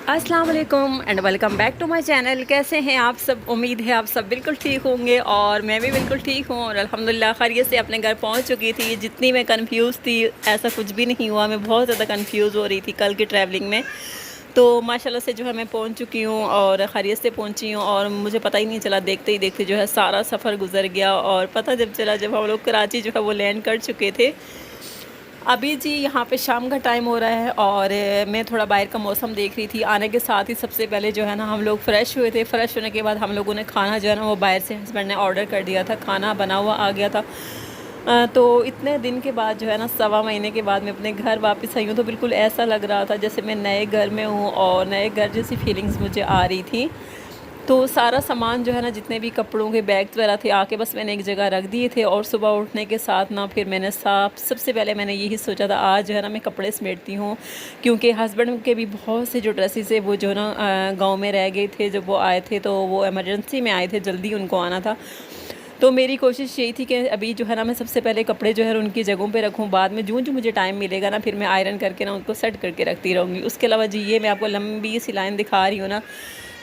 अस्सलाम वालेकुम and welcome back to my channel. कैसे हैं आप सब? उम्मीद है आप सब बिल्कुल ठीक होंगे और मैं भी बिल्कुल ठीक हूँ और अल्हम्दुलिल्लाह खैरियत से अपने घर पहुँच चुकी थी। जितनी मैं कंफ्यूज थी ऐसा कुछ भी नहीं हुआ। मैं बहुत ज़्यादा कंफ्यूज हो रही थी कल की ट्रैवलिंग में, तो माशाल्लाह से जो है मैं पहुँच चुकी हूँ और खैरियत से पहुँची हूँ और मुझे पता ही नहीं चला, देखते ही देखते जो है सारा सफ़र गुजर गया। और पता जब चला जब हम लोग कराची जो है वो लैंड कर चुके थे। अभी जी यहाँ पे शाम का टाइम हो रहा है और मैं थोड़ा बाहर का मौसम देख रही थी। आने के साथ ही सबसे पहले जो है ना हम लोग फ़्रेश हुए थे। फ़्रेश होने के बाद हम लोगों ने खाना जो है ना वो बाहर से हस्बैंड ने ऑर्डर कर दिया था, खाना बना हुआ आ गया था। तो इतने दिन के बाद जो है ना 1.25 महीने के बाद मैं अपने घर वापस आई हूँ, तो बिल्कुल ऐसा लग रहा था जैसे मैं नए घर में हूँ और नए घर जैसी फीलिंग्स मुझे आ रही थी। तो सारा सामान जो है ना, जितने भी कपड़ों के बैग्स वगैरह थे आके बस मैंने एक जगह रख दिए थे। और सुबह उठने के साथ ना फिर मैंने सबसे पहले मैंने यही सोचा था आज जो है ना मैं कपड़े समेटती हूँ, क्योंकि हस्बैंड के भी बहुत से जो ड्रेसेस है वो जो ना गांव में रह गए थे। जब वो आए थे तो वो इमरजेंसी में आए थे, जल्दी उनको आना था। तो मेरी कोशिश यही थी कि अभी जो है ना मैं सबसे पहले कपड़े जो है उनकी जगहों पे रखूँ, बाद में जो जो मुझे टाइम मिलेगा ना फिर मैं आयरन करके ना उनको सेट करके रखती रहूँगी। उसके अलावा जी ये मैं आपको लंबी सी लाइन दिखा रही हूँ ना,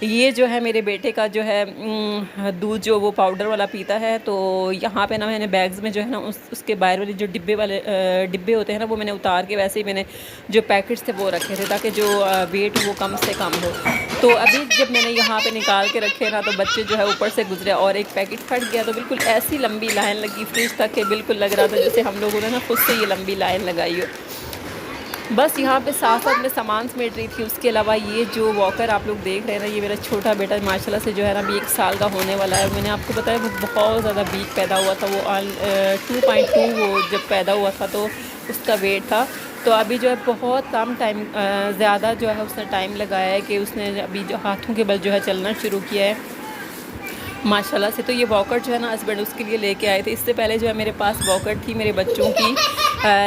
ये जो है मेरे बेटे का जो है दूध जो वो पाउडर वाला पीता है। तो यहाँ पे ना मैंने बैग्स में जो है ना उसके बाहर वाले जो डिब्बे होते हैं ना वो मैंने उतार के वैसे ही मैंने जो पैकेट्स थे वो रखे थे ताकि जो वेट वो कम से कम हो। तो अभी जब मैंने यहाँ पे निकाल के रखे ना तो बच्चे जो है ऊपर से गुजरे और एक पैकेट फट गया। तो बिल्कुल ऐसी लंबी लाइन लगी फ्रिज तक के, बिल्कुल लग रहा था जैसे हम लोगों ने ना खुद से ये लंबी लाइन लगाई हो। बस यहाँ पे साथ साथ में सामान समेट रही थी। उसके अलावा ये जो वॉकर आप लोग देख रहे हैं ना, ये मेरा छोटा बेटा माशाल्लाह से जो है ना अभी 1 साल का होने वाला है। मैंने आपको बताया वो बहुत ज़्यादा वीक पैदा हुआ था। वो 2.2 वो जब पैदा हुआ था तो उसका वेट था। तो अभी जो है बहुत कम टाइम ज़्यादा जो है उसने टाइम लगाया है कि उसने अभी जो हाथों के बल जो है चलना शुरू किया है माशाल्लाह से। तो ये वॉकर जो है ना हस्बैंड उसके लिए लेके आए थे। इससे पहले जो है मेरे पास वॉकर थी मेरे बच्चों की,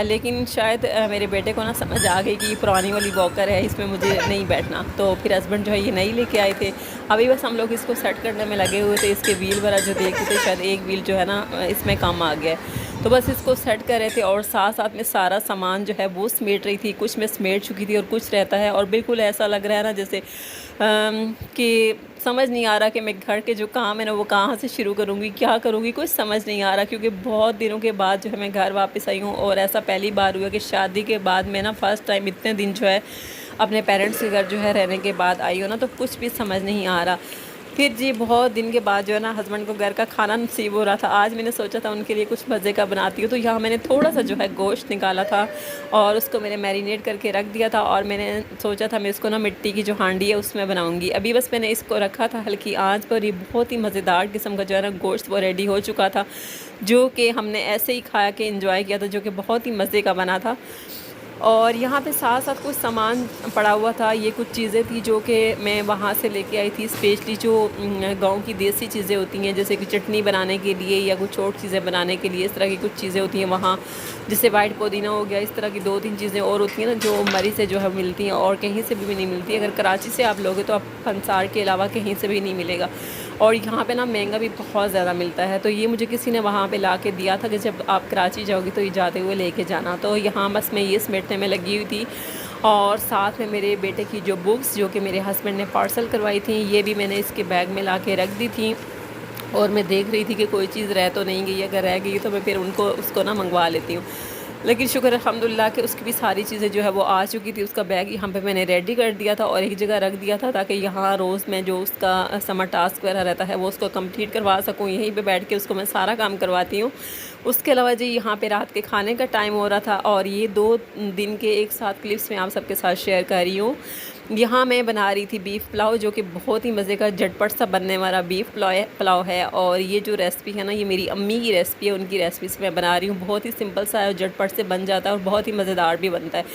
लेकिन शायद मेरे बेटे को ना समझ आ गई कि पुरानी वाली वॉकर है, इसमें मुझे नहीं बैठना। तो फिर हस्बैंड जो है ये नई लेके आए थे। अभी बस हम लोग इसको सेट करने में लगे हुए थे। इसके व्हील वगैरह जो देखते थे शायद एक व्हील जो है ना इसमें कम आ गया है, तो बस इसको सेट कर रहे थे और साथ साथ में सारा सामान जो है वो समेट रही थी। कुछ मैं समेट चुकी थी और कुछ रहता है। और बिल्कुल ऐसा लग रहा है ना जैसे कि समझ नहीं आ रहा कि मैं घर के जो काम है ना वो कहाँ से शुरू करूँगी, क्या करूँगी, कुछ समझ नहीं आ रहा। क्योंकि बहुत दिनों के बाद जो है मैं घर वापस आई हूँ और ऐसा पहली बार हुआ कि शादी के बाद मैं ना फ़र्स्ट टाइम इतने दिन जो है अपने पेरेंट्स के घर जो है रहने के बाद आई हूँ ना, तो कुछ भी समझ नहीं आ रहा। फिर जी बहुत दिन के बाद जो है ना हस्बैंड को घर का खाना नसीब हो रहा था। आज मैंने सोचा था उनके लिए कुछ मज़े का बनाती हूँ, तो यहाँ मैंने थोड़ा सा जो है गोश्त निकाला था और उसको मैंने मैरिनेट करके रख दिया था। और मैंने सोचा था मैं इसको ना मिट्टी की जो हांडी है उसमें बनाऊँगी। अभी बस मैंने इसको रखा था हल्की आंच पर। ये बहुत ही मज़ेदार किस्म का जो है ना गोश्त वो रेडी हो चुका था, जो कि हमने ऐसे ही खा के इंजॉय किया था, जो कि बहुत ही मज़े का बना था। और यहाँ पे साथ साथ कुछ सामान पड़ा हुआ था। ये कुछ चीज़ें थी जो कि मैं वहाँ से लेके आई थी, स्पेशली जो गांव की देसी चीज़ें होती हैं, जैसे कि चटनी बनाने के लिए या कुछ और चीज़ें बनाने के लिए। इस तरह की कुछ चीज़ें होती हैं वहाँ, जैसे वाइट पुदीना हो गया। इस तरह की 2-3 चीज़ें और होती हैं ना जो मरी से जो है मिलती हैं और कहीं से भी नहीं मिलती। अगर कराची से आप लोगे तो आप फंसार के अलावा कहीं से भी नहीं मिलेगा। और यहाँ पे ना महंगा भी बहुत ज़्यादा मिलता है। तो ये मुझे किसी ने वहाँ पे ला के दिया था कि जब आप कराची जाओगे तो ये जाते हुए लेके जाना। तो यहाँ बस मैं ये समेटने में लगी हुई थी और साथ में मेरे बेटे की जो बुक्स जो कि मेरे हस्बैंड ने पार्सल करवाई थी ये भी मैंने इसके बैग में ला के रख दी थी। और मैं देख रही थी कि कोई चीज़ रह तो नहीं गई, अगर रह गई तो मैं फिर उसको ना मंगवा लेती हूँ। लेकिन शुक्र अल्हम्दुलिल्लाह कि उसकी भी सारी चीज़ें जो है वो आ चुकी थी। उसका बैग यहाँ पे मैंने रेडी कर दिया था और एक जगह रख दिया था ताकि यहाँ रोज़ में जो उसका समर टास्क वगैरह रहता है वो उसको कंप्लीट करवा सकूँ। यहीं पे बैठ के उसको मैं सारा काम करवाती हूँ। उसके अलावा जी यहाँ पे रात के खाने का टाइम हो रहा था और ये 2 दिन के एक साथ क्लिप्स मैं आप सबके साथ शेयर कर रही हूँ। यहाँ मैं बना रही थी बीफ़ पुलाव, जो कि बहुत ही मज़े का झटपट सा बनने वाला बीफ़ पुलाव है। और ये जो रेसिपी है ना ये मेरी अम्मी की रेसिपी है, उनकी रेसिपी से मैं बना रही हूँ। बहुत ही सिंपल सा है और झटपट से बन जाता है और बहुत ही मज़ेदार भी बनता है।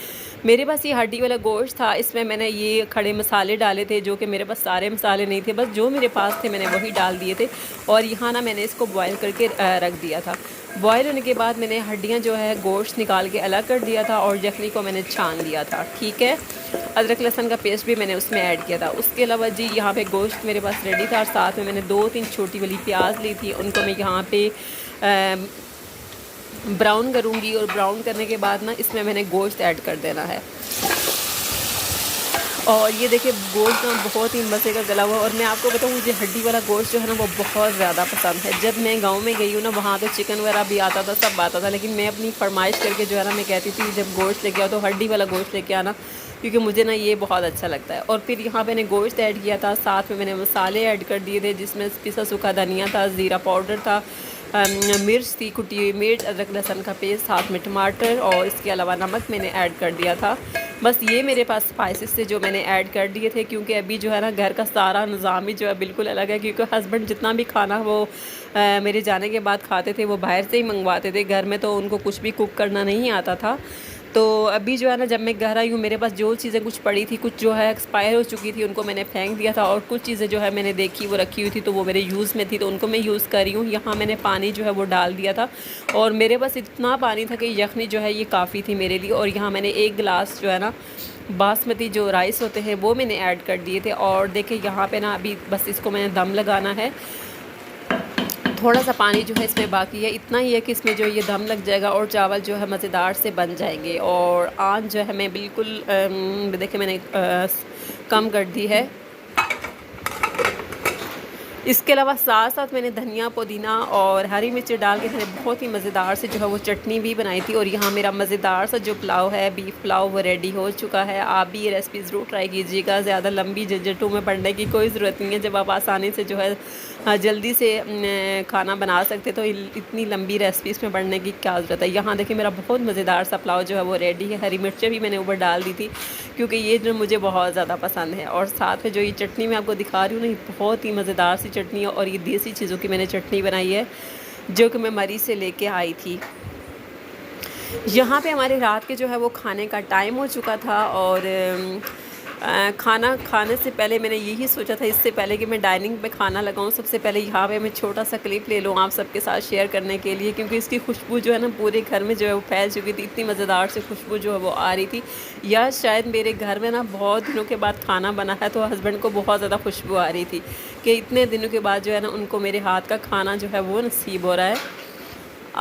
मेरे पास ये हड्डी वाला गोश्त था, इसमें मैंने ये खड़े मसाले डाले थे, जो कि मेरे पास सारे मसाले नहीं थे, बस जो मेरे पास थे मैंने वही डाल दिए थे। और यहाँ ना मैंने इसको बॉयल करके रख दिया था। बॉयल होने के बाद मैंने हड्डियाँ जो है गोश्त निकाल के अलग कर दिया था और यखनी को मैंने छान लिया था। ठीक है, अदरक लहसुन का पेस्ट भी मैंने उसमें ऐड किया था। उसके अलावा जी यहाँ पे गोश्त मेरे पास रेडी था और साथ में मैंने 2-3 छोटी वाली प्याज ली थी, उनको मैं यहाँ पे ब्राउन करूँगी। और ब्राउन करने के बाद ना इसमें मैंने गोश्त ऐड कर देना है। और ये देखिए गोश्त ना बहुत ही मज़े का गला हुआ, और मैं आपको बताऊँ मुझे हड्डी वाला गोश्त जो है ना वो बहुत ज़्यादा पसंद है। जब मैं गाँव में गई हूँ ना वहाँ तो चिकन वगैरह भी आता था, सब आता था, लेकिन मैं अपनी फरमाइश करके जो है ना मैं कहती थी जब गोश्त लेके आओ तो हड्डी वाला गोश्त लेके आना, क्योंकि मुझे ना ये बहुत अच्छा लगता है। और फिर यहाँ मैंने गोश्त ऐड किया था, साथ में मैंने मसाले ऐड कर दिए थे जिसमें पिसा सूखा धनिया था, ज़ीरा पाउडर था, मिर्च थी, कुटी हुई मिर्च, अदरक लहसुन का पेस्ट, साथ में टमाटर, और इसके अलावा नमक मैंने ऐड कर दिया था। बस ये मेरे पास स्पाइसेस थे जो मैंने ऐड कर दिए थे, क्योंकि अभी जो है ना घर का सारा निज़ाम ही जो है बिल्कुल अलग है, क्योंकि हस्बैंड जितना भी खाना वो मेरे जाने के बाद खाते थे वो बाहर से ही मंगवाते थे, घर में तो उनको कुछ भी कुक करना नहीं आता था। तो अभी जो है ना जब मैं घर आई हूँ मेरे पास जो चीज़ें कुछ पड़ी थी, कुछ जो है एक्सपायर हो चुकी थी उनको मैंने फेंक दिया था, और कुछ चीज़ें जो है मैंने देखी वो रखी हुई थी तो वो मेरे यूज़ में थी तो उनको मैं यूज़ कर रही हूँ। यहाँ मैंने पानी जो है वो डाल दिया था, और मेरे पास इतना पानी था कि यखनी जो है ये काफ़ी थी मेरे लिए। और यहाँ मैंने 1 गिलास जो है ना बासमती जो राइस होते हैं वो मैंने ऐड कर दिए थे। और देखिए यहाँ पे ना अभी बस इसको मैंने दम लगाना है, थोड़ा सा पानी जो है इसमें बाकी है, इतना ही है कि इसमें जो ये दम लग जाएगा और चावल जो है मज़ेदार से बन जाएंगे। और आंच जो है मैं बिल्कुल देखिए मैंने कम कर दी है। इसके अलावा साथ साथ मैंने धनिया, पुदीना और हरी मिर्च डाल के मैंने बहुत ही मज़ेदार से जो है वो चटनी भी बनाई थी। और यहाँ मेरा मज़ेदार सा जो पुलाव है, बीफ पुलाव, वो रेडी हो चुका है। आप भी ये रेसिपी ज़रूर ट्राई कीजिएगा, ज़्यादा लंबी झंझटों में पड़ने की कोई ज़रूरत नहीं है। जब आप आसानी से जो है जल्दी से खाना बना सकते तो इतनी लंबी रेसिपीज़ में पड़ने की क्या ज़रूरत है। यहाँ देखिए मेरा बहुत मज़ेदार सा पुलाव जो है वो रेडी है। हरी मिर्चें भी मैंने ऊपर डाल दी थी क्योंकि ये जो मुझे बहुत ज़्यादा पसंद है। और साथ में जो ये चटनी मैं आपको दिखा रही हूँ ना, ये बहुत ही मज़ेदार सी चटनी है, और ये देसी चीज़ों की मैंने चटनी बनाई है जो कि मैं मरी से लेके आई थी। यहाँ पे हमारे रात के जो है वो खाने का टाइम हो चुका था, और खाना खाने से पहले मैंने यही सोचा था, इससे पहले कि मैं डाइनिंग पे खाना लगाऊं, सबसे पहले यहाँ पे मैं छोटा सा क्लिप ले लूँ आप सबके साथ शेयर करने के लिए, क्योंकि इसकी खुशबू जो है ना पूरे घर में जो है वो फैल चुकी थी। इतनी मज़ेदार से खुशबू जो है वो आ रही थी, या शायद मेरे घर में ना बहुत दिनों के बाद खाना बना है तो हस्बैंड को बहुत ज़्यादा खुशबू आ रही थी कि इतने दिनों के बाद जो है ना उनको मेरे हाथ का खाना जो है वो नसीब हो रहा है।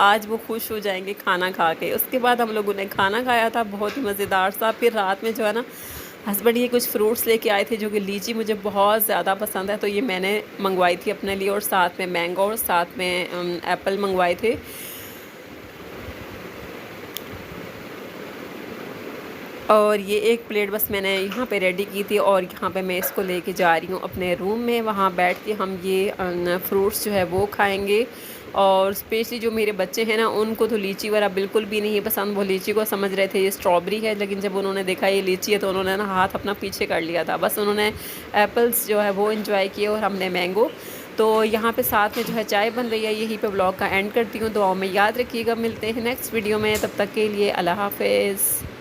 आज वो खुश हो जाएंगे खाना खा के। उसके बाद हम लोगों ने खाना खाया था बहुत ही मज़ेदार सा। फिर रात में जो है ना हस्बैंड ये कुछ फ्रूट्स लेके आए थे, जो कि लीची मुझे बहुत ज़्यादा पसंद है तो ये मैंने मंगवाई थी अपने लिए, और साथ में मैंगो और साथ में एप्पल मंगवाए थे। और ये एक प्लेट बस मैंने यहाँ पे रेडी की थी, और यहाँ पे मैं इसको लेके जा रही हूँ अपने रूम में। वहाँ बैठ के हम ये फ्रूट्स जो है वो खाएंगे। और स्पेशली जो मेरे बच्चे हैं ना उनको तो लीची वगैरह बिल्कुल भी नहीं पसंद। वो लीची को समझ रहे थे ये स्ट्रॉबेरी है, लेकिन जब उन्होंने देखा ये लीची है तो उन्होंने ना हाथ अपना पीछे कर लिया था। बस उन्होंने एप्पल्स जो है वो एंजॉय किए और हमने मैंगो। तो यहाँ पे साथ में जो है चाय बन रही है। यहीं पे ब्लॉग का एंड करती हूँ। दुआओं में याद रखिएगा, मिलते हैं नेक्स्ट वीडियो में, तब तक के लिए अल्लाह हाफ़िज़।